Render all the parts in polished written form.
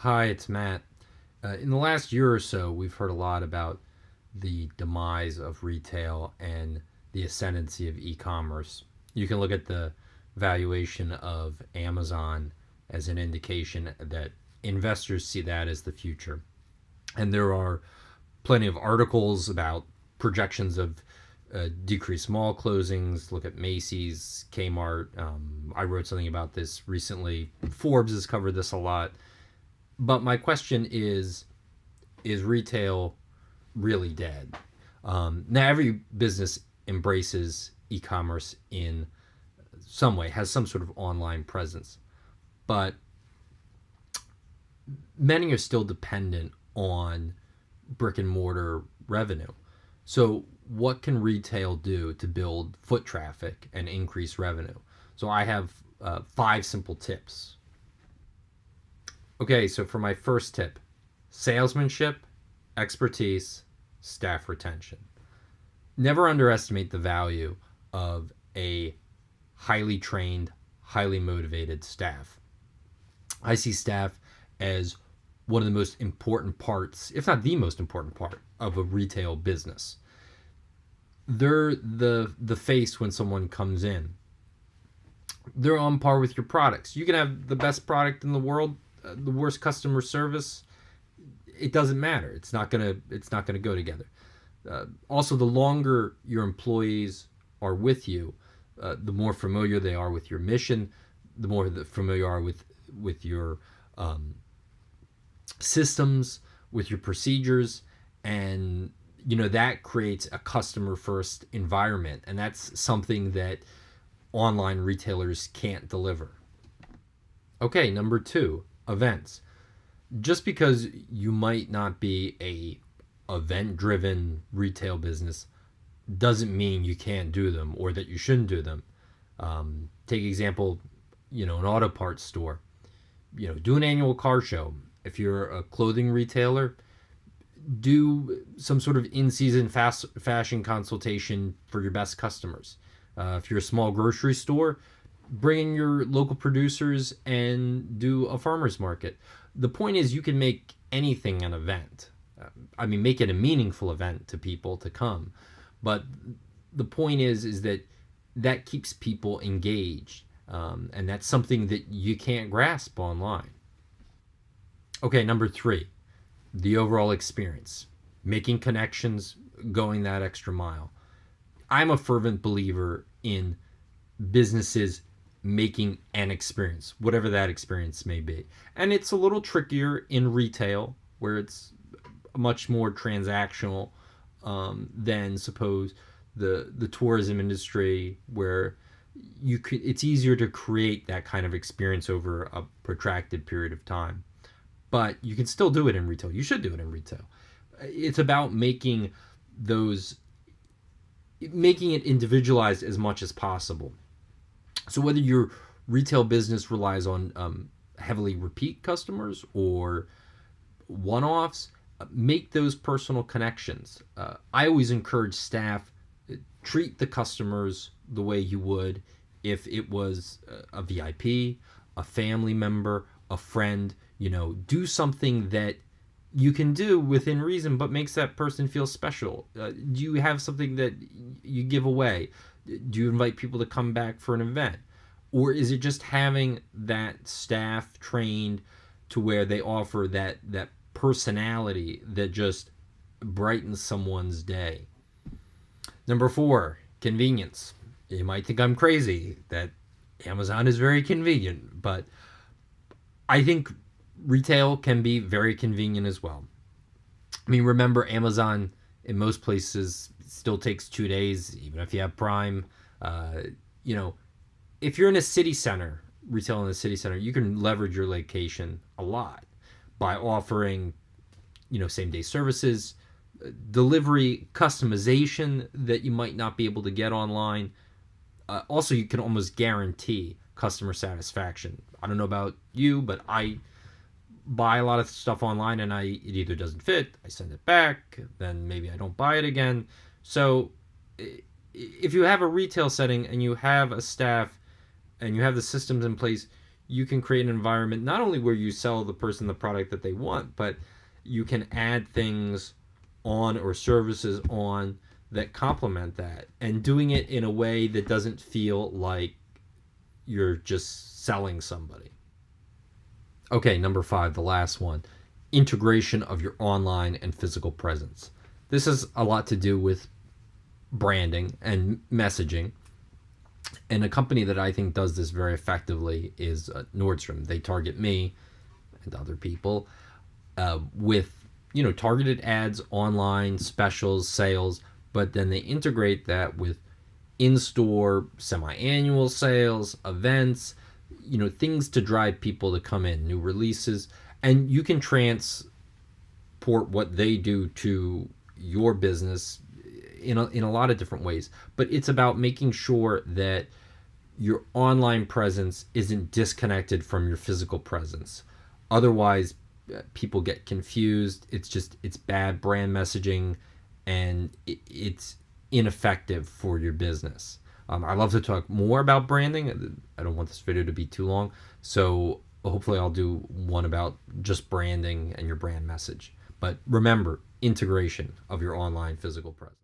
Hi, it's Matt. In the last year or so, we've heard a lot about the demise of retail and the ascendancy of e-commerce. You can look at the valuation of Amazon as an indication that investors see that as the future. And there are plenty of articles about projections of decreased mall closings. Look at Macy's, Kmart. I wrote something about this recently. Forbes has covered this a lot. But my question is retail really dead? Now, every business embraces e commerce in some way, has some sort of online presence, but many are still dependent on brick and mortar revenue. So, what can retail do to build foot traffic and increase revenue? So, I have five simple tips. Okay, so for my first tip, salesmanship, expertise, staff retention. Never underestimate the value of a highly trained, highly motivated staff. I see staff as one of the most important parts, if not the most important part, of a retail business. They're the face when someone comes in. They're on par with your products. You can have the best product in the world, the worst customer service. It doesn't matter. It's not gonna go together. Also, the longer your employees are with you, the more familiar they are with your mission, the more familiar you are with your um, systems, with your procedures, and that creates a customer first environment, and that's something that online retailers can't deliver. Okay, number two, events. Just because you might not be a event driven retail business doesn't mean you can't do them or that you shouldn't do them. Take example, an auto parts store. Do an annual car show. If you're a clothing retailer, do some sort of in-season fashion consultation for your best customers. If you're a small grocery store, bring in your local producers and do a farmers market. The point is, you can make anything an event. Make it a meaningful event to people to come. But the point is that keeps people engaged, and that's something that you can't grasp online. Okay, number three, the overall experience, making connections, going that extra mile. I'm a fervent believer in businesses making an experience, whatever that experience may be. And it's a little trickier in retail, where it's much more transactional than suppose the tourism industry, where it's easier to create that kind of experience over a protracted period of time. But you can still do it in retail. You should do it in retail. It's about those making it individualized as much as possible. So whether your retail business relies on heavily repeat customers or one-offs, make those personal connections. I always encourage staff, treat the customers the way you would if it was a VIP, a family member, a friend. Do something that you can do within reason, but makes that person feel special. Do you have something that you give away? Do you invite people to come back for an event? Or is it just having that staff trained to where they offer that personality that just brightens someone's day? Number four, convenience. You might think I'm crazy that Amazon is very convenient, but I think retail can be very convenient as well. Remember, Amazon in most places still takes 2 days, even if you have Prime. You know, if you're in a city center, retail in a city center, you can leverage your location a lot by offering, same day services, delivery, customization that you might not be able to get online. Also, you can almost guarantee customer satisfaction. I don't know about you, but I buy a lot of stuff online and it either doesn't fit, I send it back, then maybe I don't buy it again. So if you have a retail setting and you have a staff and you have the systems in place, you can create an environment not only where you sell the person the product that they want, but you can add things on or services on that complement that, and doing it in a way that doesn't feel like you're just selling somebody. Okay, number 5, the last one, integration of your online and physical presence. This has a lot to do with branding and messaging. And a company that I think does this very effectively is Nordstrom. They target me and other people with targeted ads, online specials, sales, but then they integrate that with in-store semi-annual sales, events, things to drive people to come in, new releases, and you can transport what they do to your business in a lot of different ways. But it's about making sure that your online presence isn't disconnected from your physical presence. Otherwise, people get confused. It's bad brand messaging, and it's ineffective for your business. I love to talk more about branding. I don't want this video to be too long, so hopefully I'll do one about just branding and your brand message. But remember, integration of your online physical presence.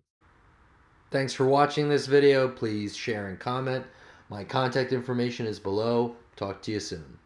Thanks for watching this video. Please share and comment. My contact information is below. Talk to you soon.